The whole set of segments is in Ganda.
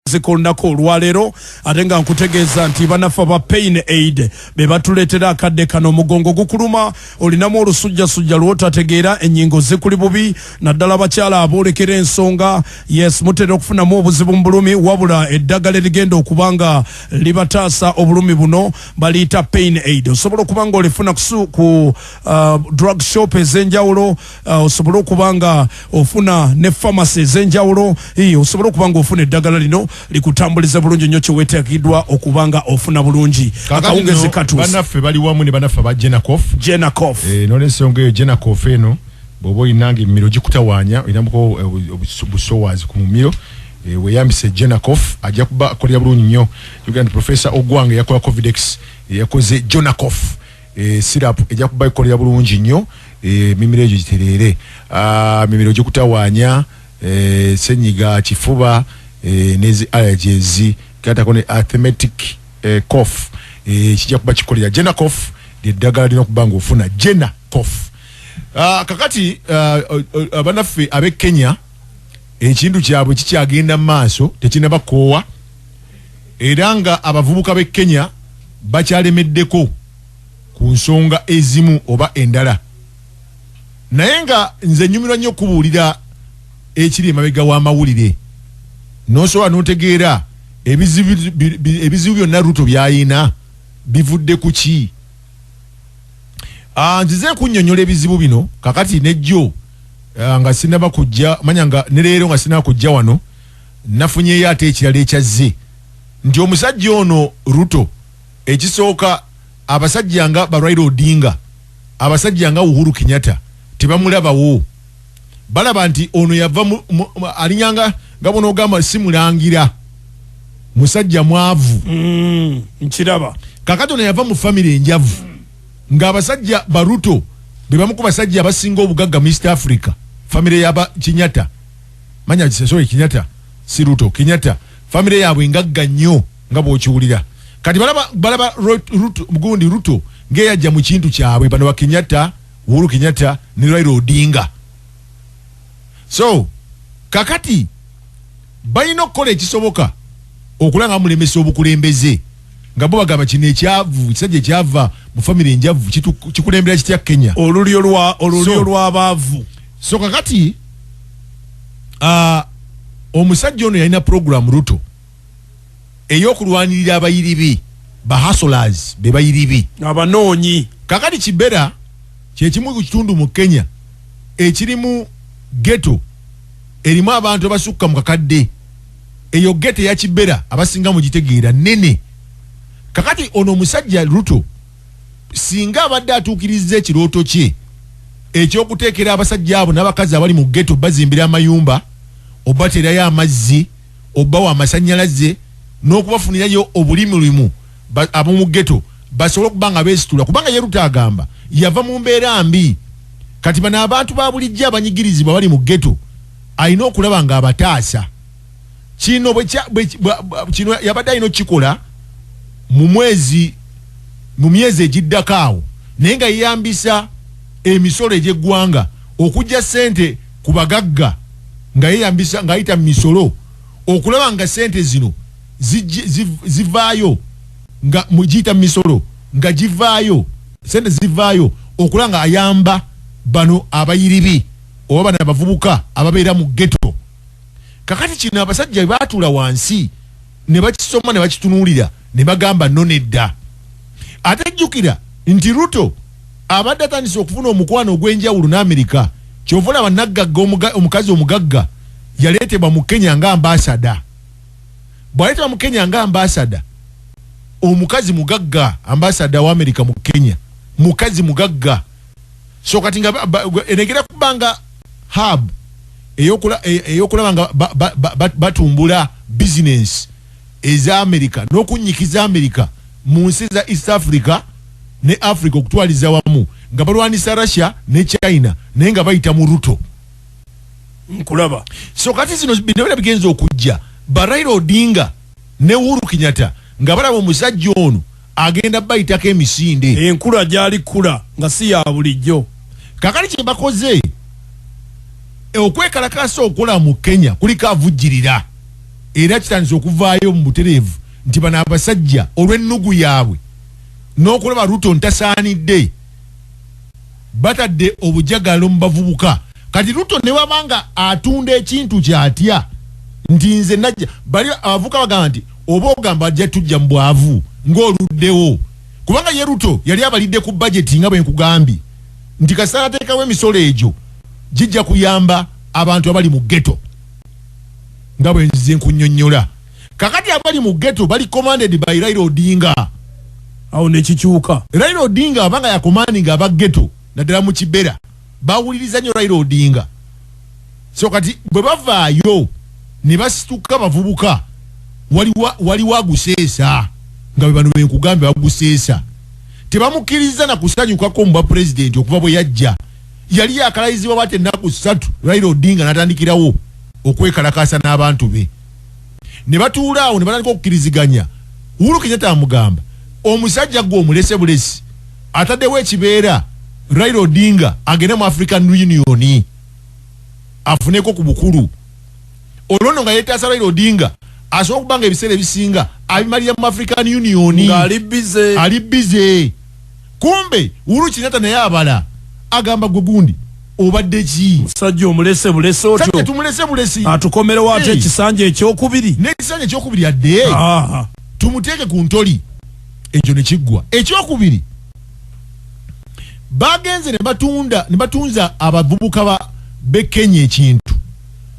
zikolnako olwaleero ate nga nkutegeeza nti banafa ba Pain Aid be batuleetera akadde kano. Omugongo gukuluma, olinamu olusujjasujja lw'otategeera, ennyingo zikuli bubi, naddala abakyala aboolekera ensonga. Yes, mutera okufunamu obuzibu mu bulumi, wabula eddagala erigenda okubanga libataasa obulumi buno baliyita Pain Aid. Osobola okuba nga olifuna ku drug shop ez'enjawulo, osobola okuba nga ofuna ne pharmacy ez'enjawulo, osobola okuba nga ofuna eddagala lino likutambuliza bulungi nnyo kyeweetaagidwa okubanga ofuna bulungi akawungezi katuusi. Banaffe bali wamu ne banaffe ba Genacof. N'olwensonga eyo Genacof eno bw'oba olinanga emimiro gikutawaanya, olinamuko busoowazi ku mumiro, weeyambise Genacof ajja kuba akolera bulungi nnyo. Yogera nti Professor Ogwange yakola Covidex, yakoze Genacof syrup ejja kuba ikolera bulungi nnyo, emimiro egyo gitereere, emimiro gikutawaanya, senyiga, kifuba, nezi allergies, kata kone asthmatic cough, kijja kuba kikolera Genacof eddagala lino kubanga ofuna Genacof. Kakati abanaffe ab'e Kenya ekintu kyabwe kikyagenda mu maaso, tekinnabakoowa, era nga abavubuka b'e Kenya bakyalemeddeko ku nsonga ezimu oba endala, naye nga nze nnyumirwa nnyo okubuulira ekiri emabega w'amawulire, n'osobola n'otegeera ebizibu byonna Ruto byayina bivudde ku ki. Nzize kunnyonnyola ebizibu bino kakati nejjo nga sinaba kujja, manya nga ne leero nga sinaba kujja wano, nafunyeyo ate ekirala ekyazze nti omusajja ono Ruto, ekisooka abasajja nga Raila Odinga, abasajja nga Uhuru Kenyatta tebamulabawo, balaba nti ono yava alinyanga nga bono ogamba simulangira musajja mwavu. Nkiraba kakati ono yava mu family enjavu, nga abasajja Baruto be bamu ku basajja abasinga obugagga mu East Africa, family yaba Kenyatta, manya sorry Kenyatta si Ruto, Kenyatta family yabwe ngagga nnyo nga bw'okiwulira. Kati balaba Ruto mugundi Ruto ngeyajja mu kintu kyabwe, bano wa Kenyatta, Uhuru Kenyatta ne Raila Odinga. So kakati balina okukola ekisoboka okulanga mulemesa obukulembeze, nga bo bagamba kino ekyavu, kisajja ekyava mu family enjavu kikulembera kitya Kenya, olulyo lw'abaavu. So kakati omusajja ono yalina program Ruto ey'okulwanirira abayiribi, hustlers be bayiribi, abanoonyi. Kakati Kibera kyekimu ku kitundu mu Kenya ekirimu ghetto erimu abantu abasukka mu kakadde. Eyo ghetto ya Kibera abasinga mu gitegeera nene. Kakati ono omusajja Ruto singa abadde atuukiriza ekirooto kye ekyokuteekera abasajja abo n'abakazi abali mu ghetto bazimbira amayumba, obateerayo amazzi, obbawa amasannyalaze, n'okubafunirayo obulimulimu ab'omu ghetto basobole okuba nga beesitula, kubanga ye Ruto agamba yava mu mbeera mbi. Kati bano abantu ba bulijjo abanyigirizibwa bali mu ghetto alina okulaba nga abataasa. Kino yabadde alina okukikola mu myezi egiddako awo, naye nga yeyambisa emisolo egy'eggwanga okujja sente ku bagagga, nga yeyambisa ng'ayita mu misolo okulaba nga sente zino zivaayo, nga mugiyita mu misolo nga givaayo, sente zivaayo, okulaba nga ayamba bano abayiribi oba bano abavubuka ababeera mu ghetto. Kakati kino abasajja baatuula wansi ne bakisoma ne bakitunuulira ne bagamba nno nedda. Ate jjukira nti Ruto abadde atandise okufuna omukwano ogw'enjawulo n'Amerika. Kyova olaba Nagagga omukazi omugagga yaleetebwa mu Kenya nga ambasada. Bw'aleetebwa mu Kenya nga ambasada, omukazi mugagga ambasada wa Amerika mu Kenya, mukazi mugagga. So kati nga enegera kubanga hub eyokulaba nga batumbula business eza Amerika n'okunyikiza Amerika mu nsi za East Africa ne Africa okutwaliza wamu, nga balwanisa Russia ne China naye nga bayita mu Ruto. Nkulaba. So kati zino bino bigenza okujja Raila Odinga ne Uhuru Kenyatta nga balaba omusajja ono agenda bayitako emisinde. Enkula gyali kula nga si ya bulijjo. Kakali kye bakoze okwekalakasa okola mu Kenya kuliko avujjirira era kitandise okuvaayo mu butereevu nti bano abasajja olw'ennugu yaabwe n'okulaba Ruto ntasaanidde batadde obujagalo mu bavubuka. Kati Ruto ne wabanga atunda ekintu kyatya nti nze najja bali abavubuka bagamba nti oba ogamba ajja tujja mu bwavu ng'oluddewo kubanga ye Ruto yali abalidde ku budget nga bwe nkugambye nti kasana ateekawo emisolo egyo gijja kuyamba abantu abali mu ghetto nga bwe nzize nkunnyonnyola. Kakati abali mu ghetto bali commanded by Raila Odinga. Awo nekikyuka Raila Odinga abanga ya commanding aba ghetto naddala mu Kibera bawuliriza nnyo Raila Odinga. So kati bwe bavaayo ne basituka bavubuka waliwo aguseesa nga bwe bano benkugambye baguseesa tebamukkiriza na kusanyukako mu bapulezidenti okuva bwe yajja. Yali yakalayizibwa bwate ennaku 3 Raila Odinga n'atandikirawo okwekalakasa n'abantu be ne batuula awo ne batandika okukkiriziganya. Uhuru Kenyatta amugamba omusajja gwe omulese bulesi ataddewo ekibeera Raila Odinga agende mu African Union afuneko ku bukulu. Olwono nga yeetaasa Raila Odinga asobola okubanga ebiseera ebisinga abimalira mu African Union ali bize. Kumbe Uhuru Kenyatta naye abala agamba gwe gundi obadde ki musajja omulese bulesi otyo sajja tumulese bulesi atukomerewo ate ekisanja ekyokubiri n'ekisanja ekyokubiri adde tumuteeke ku ntoli ekyo ne kiggwa. Ekyokubiri bagenze ne batunza abavubuka be Kenya ekintu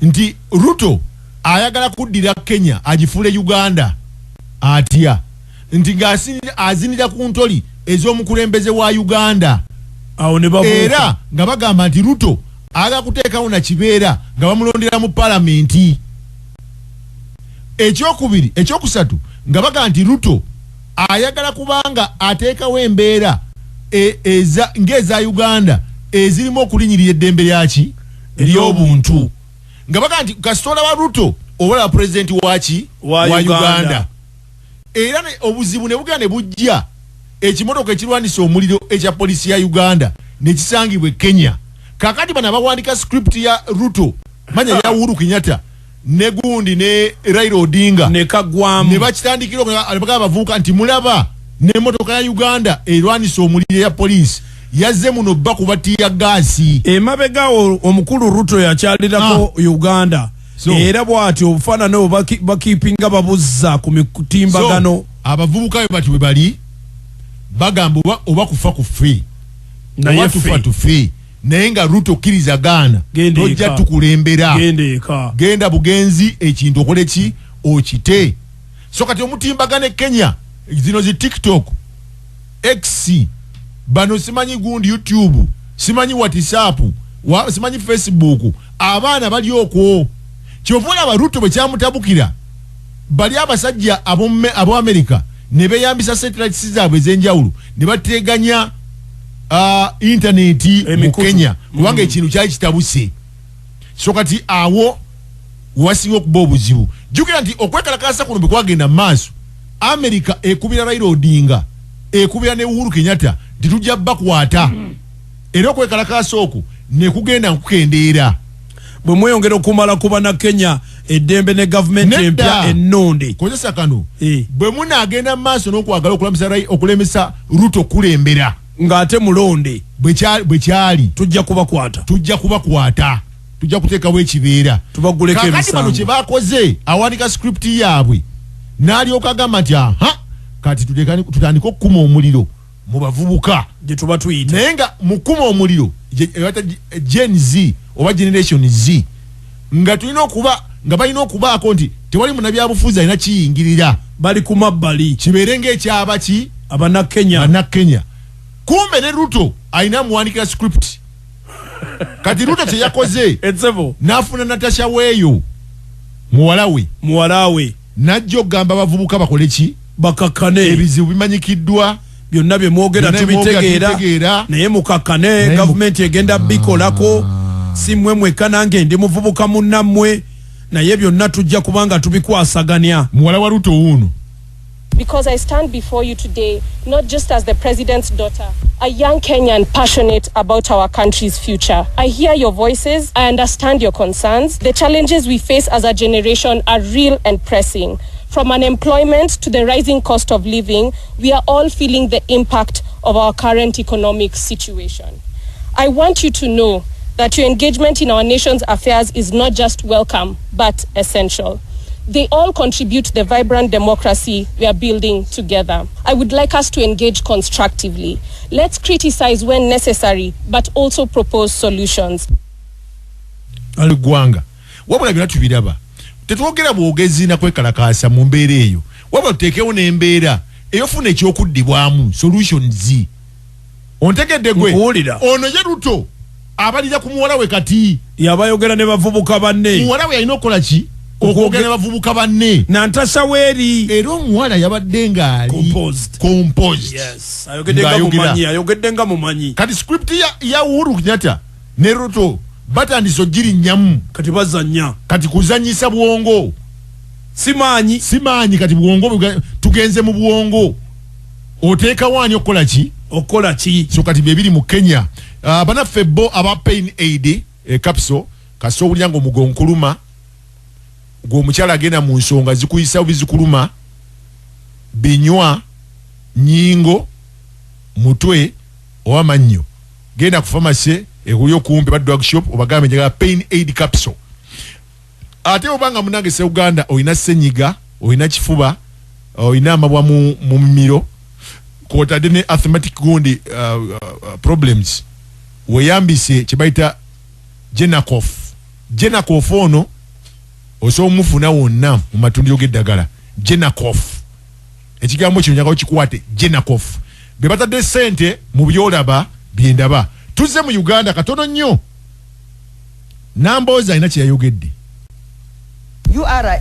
nti Ruto ayagala kuddira Kenya agifuule Uganda atya nti ng'azinira ku ntoli ez'omukulembeze wa Uganda. Awo ne babuuka era nga bagamba nti Ruto aga kuteekawo na kibeera nga bamulondera mu palamenti. Ekyokubiri ekyokusatu nga bagamba nti Ruto ayagala kubanga ateekawo embeera ng'eza Uganda ezirimu okulinyirira eddembe lyaki ery'obuntu. Nga bagamba nti kasitola wa Ruto obalaba pulezidenti waki wa Uganda. Era obuzibu ne bugenda ne bujja ekimotoka ekirwanisa omuliro ekya polisi ya Uganda nekisangibwe Kenya. Kakati bana bawandika script ya Ruto manya ya Uhuru Kenyatta ne gundi ne Raila Odinga ne kagwamu ne bakitandikira alibaka bavuka nti mulaba ne motoka ya Uganda erwanisa omuliro ya polisi yazze muno bakubati ya gasi emabegawo omukulu Ruto yakyalirako Uganda. Era bwati obufana no bakipinga babuzza ku mitimbagano abavubuka bati we bali bagamba oba kufa kufe naye tufa tufe naye nga Ruto kkiriza gaana tojja tukulembera genda bugenzi ekintu okole ki okite. So kati omutimbagane Kenya zino zi TikTok X bano simanyi gundi YouTube simanyi WhatsApp simanyi Facebook abaana bali okwo kyovula aba Ruto bwe kyamutabukira bali abasajja abo America ne beyambisa satellites zaabwe ez'enjawulo ne bateganya interneti mu Kenya kubanga ekintu kyali kitabuse. So kati awo wasinga okuba obuzibu. Jjukira nti okwekalakasa kuno bwe kwagenda mu maaso America ekubira Raila Odinga ekubira ne Uhuru Kenyatta nti tujja bakwata era okwekalakasa okwo ne kugenda nkukendeera. Bwe mweyongera okumala kuba na Kenya eddembe ne government empya ennonde kozesa kano bwe munaagenda mu maaso n'okwagala okulemesa Ruto kulembera ng'ate mulonde bwe kyali tujja kubakwata tujja kuteekawo ekibeera tubaguleko emisango. Kakati bano kye baakoze awandika script yaabwe n'alyoka agamba nti kati tutandika okukuma omuliro mu bavubuka gye tuba tuyita naye nga mukuma omuliro Gen Z oba Generation Z nga tulina okuba nga balina okubaako nti tewali munnabyabufuzi alina kiyingirira bali ku mabbali kibeere ng'ekyaba ki Abannakenya. Kumbe ne Ruto alina muwandikira script kati Ruto kye yakoze n'afuna Natasha weeyo muwala we n'ajja okugamba abavubuka bakole ki bakakkane ebizibu bimanyikiddwa byonna bye mwogera tubitegeera naye mukakkane gavumenti egenda bikolako si mmwe mwekka nange ndi muvubuka munnammwe naye byonna tujja kubanga tubikwasaganya. Muwala wa Ruto wuuno because I stand before you today not just as the president's daughter, a young Kenyan passionate about our country's future. I hear your voices, I understand your concerns. The challenges we face as a generation are real and pressing. From unemployment to the rising cost of living, we are all feeling the impact of our current economic situation. I want you to know that your engagement in our nation's affairs is not just welcome, but essential. They all contribute to the vibrant democracy we are building together. I would like us to engage constructively. Let's criticize when necessary, but also propose solutions. Alugwanga. Wabula binatu biraba. Tetwogera bwogezi na kwekalakasa mu mbeera eyo. Wabula tuteekewo n'embeera eyofuna ekyokuddibwamu solutions. Ontegedde gwe. Ono ye Ruto abalira ku muwala we kati. Yabayogera ne bavubuka banne. Muwala we alina okukola ki? Okwogera ne bavubuka banne. Nantasa weeri. Era omuwala yabadde ng'ali composed. Yes. Ayogedde nga mumanyi. Kati script ya Uhuru Kenyatta ne Ruto batandiso giri nyamu. Kati bazanya. Kati kuzanyisa bwongo. Simanyi kati bwongo tugenze mu bwongo. Oteeka wani okola ki? So kati bebiri mu Kenya. Bana febo aba pain aid capsule kaso ulyango mugonkuluma. Gwo mukyala agenda mu nsonga zikuyisa bizikuluma. Binywa nyingo mutwe owamannyo. Genda ku pharmacy ehuyo kumpi ba drug shop obagambe njaga pain aid capsule. Ate obanga munange se Uganda oyina senyiga, oyina kifuba, oyina amabwa mu mmiro, kwotadde ne asthmatic gundi problems. Weyambise kibaita Genacof ono osomufuna wonna mu matundiro g'eddagala. Genacof. Ekigambo kino nyaka okikwate Genacof. Be batadde sente mu byolaba byendaba. Tuze mu Uganda katono nnyo. Namboza ina kye yayogedde. URA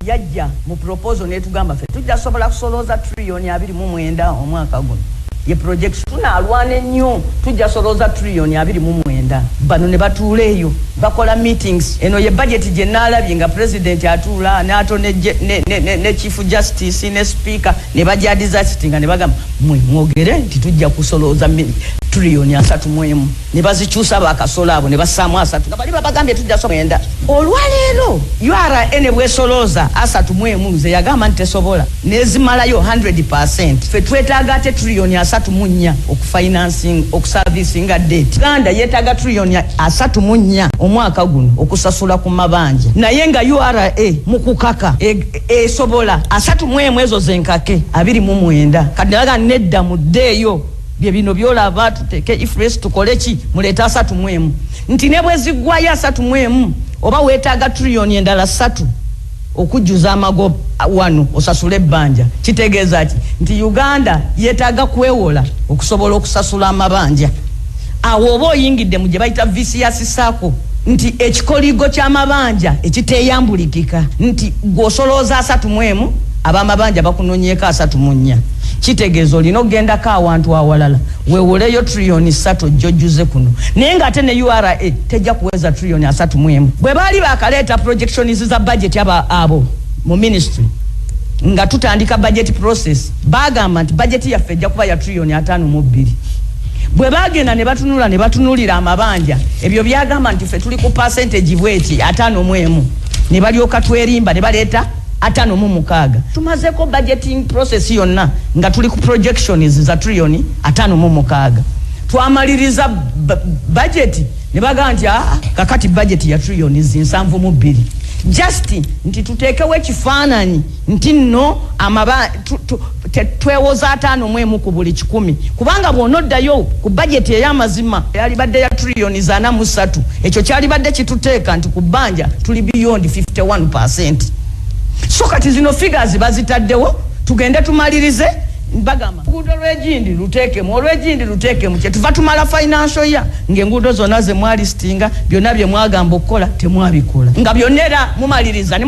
yajja mu proposal netugamba fe tujja sobola kusolooza trillion 29 omwaka guno. Ye project tunalwana ennyo tujja solooza trillion 29. Bano ne batuuleeyo bakola meetings. Eno ye budget gye naalabye nga president atuula n'ato ne chief justice ne speaker ne bajadiza sitinga ne bagamba mwogere nti tujja kusolooza trillion 30 ne bazikyusa bakasola abo ne basaamu 3 nga bali babagambye tujja somwenda. Olwaleero URA ene bwesolooza 30 nze yagamba nti tesobola nezimalayo 100%. Fe twetaaga ate trillion 34 okufinancing okuservicing debt. Uganda yetaaga trillion 34 omwaka guno okusasula ku mabanja. Naye nga URA mukukaka esobola 31 ezo zenkake 29. Kati ndaga nedda muddeeyo bye bino byolaba tuteke ifresh tukoleki muleta 30 nti ne bwezigwayo 30 oba wetaaga trillion endala 3 okujuza amago wano osasule ebbanja. Kitegeeza ki nti Uganda yetaaga kwewola okusobola okusasula amabanja. Awo oba oyingidde mu gye bayita VCS Sacco nti ekikoligo ky'amabanja ekiteyambulikika nti gwosolooza 30 abamabanja bakunonyeeka 34. Kitegeeza olina ogendako awantu awalala weewoleyo trillion 3 jjojjuze kuno. Naye ng'ate ne URA tejja kuweza trillion 30. Bwe baali bakaleeta projections za budget abo mu ministry nga tutandika budget process bagamba nti budget yaffe ejja kuba ya trillion 52. Bwe bagenda ne batunulira amabanja ebyo byagamba nti ffe tuli ku percentage bweti 51 ne balyoka twerimba ne baleeta 56. Tumazeko budgeting process yonna nga tuli ku projections za trillion 56. Twamaliriza budget ne bagamba nti kakati budget ya trillion 72. Just nti tutekewo ekifaananyi nti nno twewoza 5 ku buli 10 kubanga bw'onoddayo ku budget ey'amazima yali badde ya trillion 43 ekyo kyali badde kituteeka nti ku bbanja tuli beyond 51%. So kati zino figures bazitaddewo tugende tumalirize bagamba nguudo lw'egindi luteekemu kye tuva tumala financial year ng'enguudo zonna ze mwalistinga byonna bye mwagamba okukola temwabikola nga byonna era mumaliriza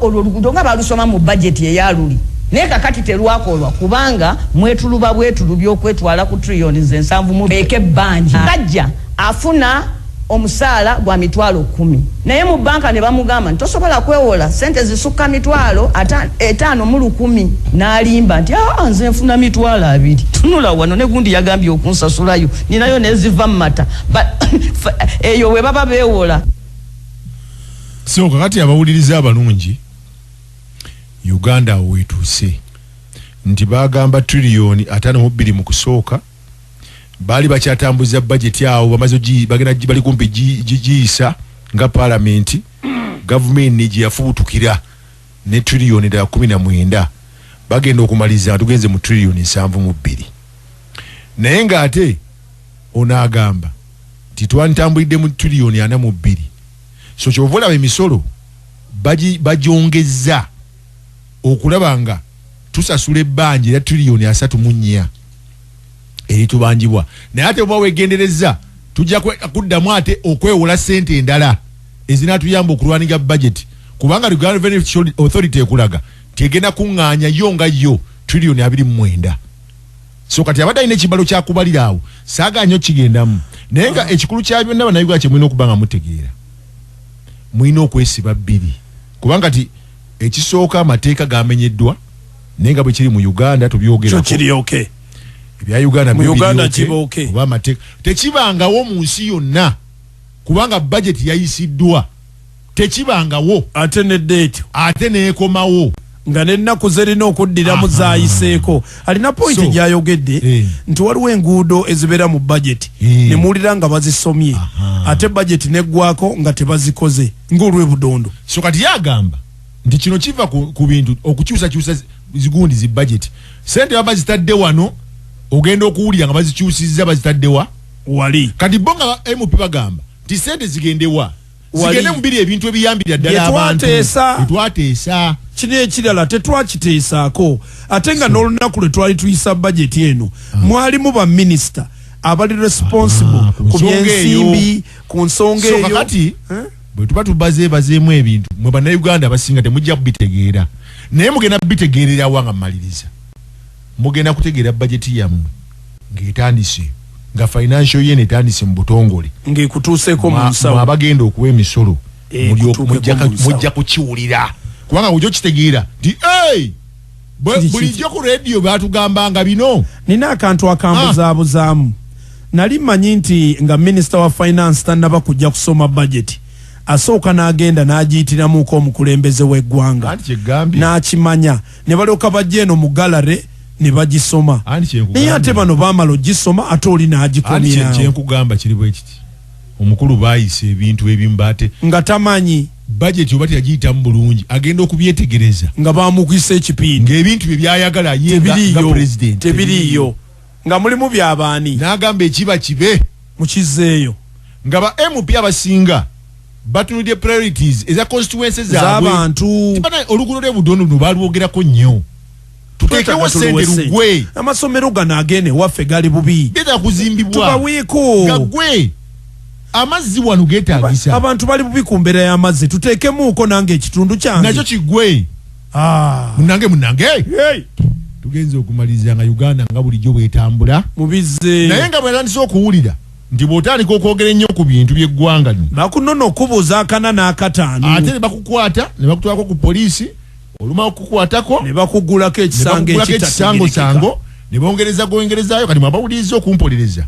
olwo oluguudo nga balusoma mu budget eyaluli naye kakati terwakolwa kubanga mwetuluba bwetulu by'okwetwala ku trillion 7 beeke ebbanja gajja afuna omusaala gwa mitwalo 10 naye mu banka ne bamugamba ntosobola kwewola sente zisukka mitwalo 5 mu 10 n'alimba nti nze nfuna mitwalo 2 tunula wano ne gundi yagambye okunsasulayo ninayo neziva mata eyo we baba bewola so kakati abawuliriza abalungi Uganda wetuuse nti bagamba trillion 5.2 mu kusooka bali bakyatambuza budget yawo bamaze bagenda bali kumpi giyisa nga parliament government niji yafubutukira ne trillion 19 bagenda okumaliza tugenze mu trillion 7.2 naye nga ate onagamba titwantambulidde mu trillion 4.2 so kyovola emisolo bajongeza okulabanga tusasula ebbanja ya trillion 3.4 eritubanjibwa naye ate bwa wegendereza tujja kuddamu ate okwewola sente endala ezinatuyamba okulwaniga budget kubanga Uganda Revenue Authority ekulaga tegenda kuŋŋaanya yo nga yo trillion 2.9 so kati abadde alina ekibalo kyakubalira awo saagaanyo kigendamu naye nga ekikulu kya byonna bannayuganda kye mulina okuba nga mutegeera mulina okwesiba bbiri kubanga ti ekisooka amateeka gamenyeddwa naye nga bwe kiri mu Uganda tubyogerako kiri okay ebya Uganda mu Uganda kiba okay oba amateeka tekibangawo mu nsi yonna kubanga budget yayisiddwa tekibangawo ate ne date ate neekomawo nga n'ennaku zerina okuddiramu zaayiseeko alina point gyayogedde nti waliwo enguudo ezibeera mu budget ne muwulira nga bazisomye ate budget neggwako nga tebazikoze ng'olwebudondo so kati yagamba nti kino kiva ku bintu okukyusakyusa zigundi zi budget sente baba zitadde wano ogenda okuwulira nga bazikyusizza bazitaddewa wali kati bo nga MP bagamba ti sente zigendewa zigende mu biri ebintu ebiyambira ddala abantu etwateesa kiri ekirala tetwakiteesaako ate nga n'olunaku lwe twali tuyisa budget eno mwalimu baminisita abali responsible ku byensimbi ku nsonga eyo kakati bwe tuba tubazeebazeemu ebintu mwe bannayuganda abasinga temujja kubitegeera naye mugenda bitegeerera wanga mmaliriza mugenda kutegeera budget yammwe ng'etandise nga financial year etandise mu butongole ng'ekutuuseeko mu nsawo abagenda okuwa emisolo mujja kukiwulira kubanga ujja kitegeera nti bulijjo ku radio batugambanga bino nina akantu akambuzaabuzaamu nali mmanyi nti nga minisita wa finance tannaba kujja kusoma budget asooka n'agenda n'agiyitiramuko omukulembeze w'eggwanga n'akimanya ne balyoka bajja eno mu galare ne bagisoma naye ate bano baamala ogisoma ate oli n'agikomyawo kyenkugamba kiri bwe kiti omukulu baayisa ebintu ebimu bate nga tamanyi budget oba teyagiyitamu bulungi agenda okubyetegereza nga bamukisa ekipindi ng'ebintu bye byayagala ye nga president tebiriiyo nga mulimu byabaani n'agamba ekiba kibe mukizeeyo nga ba MP abasinga batunudde priorities eza constituencies z'abantu oluguudo lw'ebudondo luno balwogerako nnyo tuteekewo sente lugwe amasomero gano agene waffe gali bubi genda kuzimbibwa tubawiiko nga gwe amazzi wano geetaagisa abantu bali bubi ku mbeera y'amazzi tuteekemuuko nange ekitundu kyange nakyo kiggwe munange tugenze okumaliza nga Uganda nga bulijjo bwetambula mubizze naye nga bwetandise okuwulira nti bw'otandika okwogera ennyo ku bintu by'eggwanga lino bakunono okubuuza 4 n'ataano ate ne bakukwata ne bakutwalako ku poliisi oluma okukwatako ne bakugulako ekisango ekisango ne bongerezaayo kati mwabawuliriza okumpolereza